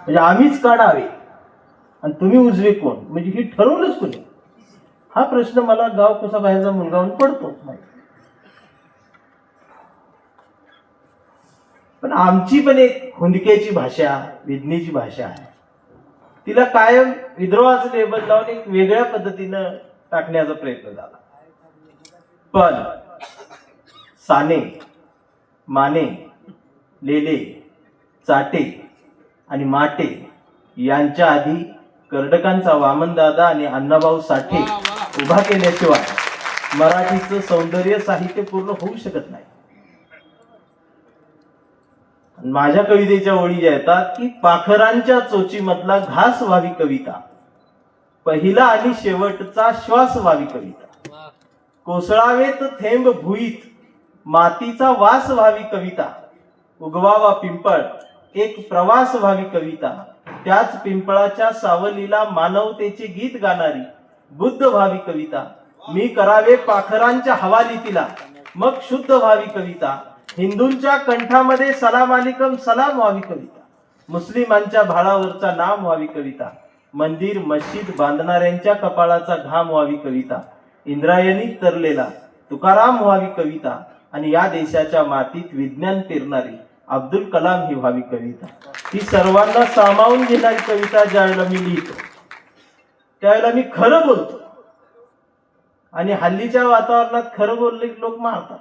म्हणजे आम्हीच काढावे आणि तुम्ही उजवे कोण, म्हणजे ही ठरवलंच कोणी? हा प्रश्न मला गाव कसा बाहेरचा मुलगा म्हणून पडतो. पण आमची पण एक हुंदक्याची भाषा, विधनेची भाषा आहे. तिला कायम विद्रोहाचं लेबल लावून एक वेगळ्या पद्धतीनं टाकण्याचा प्रयत्न झाला. पण साने, माने, लेले, चाटे आणि माटे यांच्या आधी कर्डकांचा वामनदादा आणि अण्णाभाऊ साठे उभा केल्याशिवाय मराठीचं सौंदर्य साहित्य पूर्ण होऊ शकत नाही. माझ्या कवितेच्या ओळी ज्या येतात की पाखरांच्या चोचीमधला घास व्हावी कविता, पहिला आणि शेवटचा श्वास व्हावी कविता, कोसळावेत थेंब भुईत मातीचा वास व्हावी कविता, उगवावा पिंपळ एक प्रवास व्हावी कविता, त्याच पिंपळाच्या सावलीला मानवतेचे गीत गाणारी बुद्ध व्हावी कविता, मी करावे पाखरांच्या हवालीतीला मग शुद्ध व्हावी कविता, हिंदूंच्या कंठामध्ये सलाम अलिकम सलाम व्हावी कविता, मुस्लिमांच्या भाळावरचा नाम व्हावी कविता, मंदिर मस्जिद बांधणाऱ्यांच्या कपाळाचा घाम व्हावी कविता, इंद्रायणी तरलेला तुकाराम व्हावी कविता, आणि या देशाच्या मातीत विज्ञान पेरणारी अब्दुल कलाम ही व्हावी कविता. ही सर्वांना सामावून घेणारी कविता ज्यावेळेला मी लिहितो त्यावेळेला मी खरं बोलतो. आणि हल्लीच्या वातावरणात खरं बोलले लोक मारतात.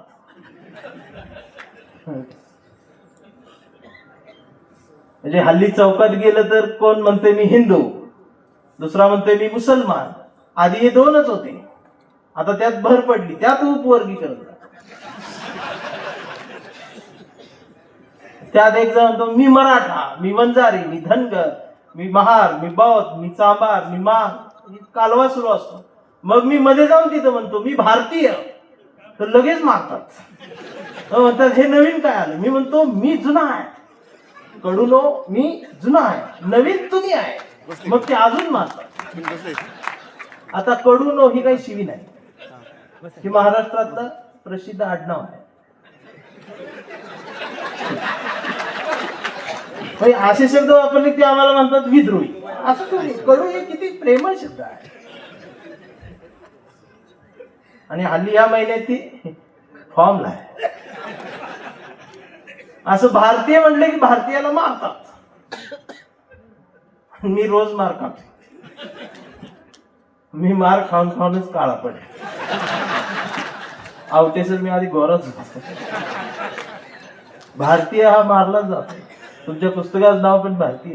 म्हणजे हल्ली चौकात गेलं तर कोण म्हणते मी हिंदू, दुसरा म्हणते मी मुसलमान. आधी हे दोनच होते, आता त्यात भर पडली, त्यात उपवर्गीकरण. त्यात एक जण म्हणतो मी मराठा, मी वंजारी, मी धनगर, मी महार, मी बौद्ध, मी चांभार, मी माळ. कालवा सुरू असतो. मग मी मध्ये जाऊन तिथं म्हणतो मी भारतीय, तर लगेच मारतात. म्हणतात हे नवीन काय आलं. मी म्हणतो मी जुना आहे, कडूनो मी जुना आहे, नवीन तुम्ही आहे. मग ते अजून मारतात. आता कडूनो ही काही शिवी नाही, ही महाराष्ट्रातलं प्रसिद्ध आडनाव आहे. असे शब्द वापरले की आम्हाला म्हणतात विद्रोही. असं थोडी, कडू हे किती प्रेमळ शब्द आहे. आणि हल्ली या महिन्यात ती फॉर्मला आहे. असं भारतीय म्हणले की भारतीयाला मारतात. मी रोज मार खातो. मी मार खाऊन खाऊनच काळा पडे. आवटेसर मी आधी गोराच होतो. भारतीय हा मारला जातो. तुमच्या पुस्तकाचं नाव पण भारतीय.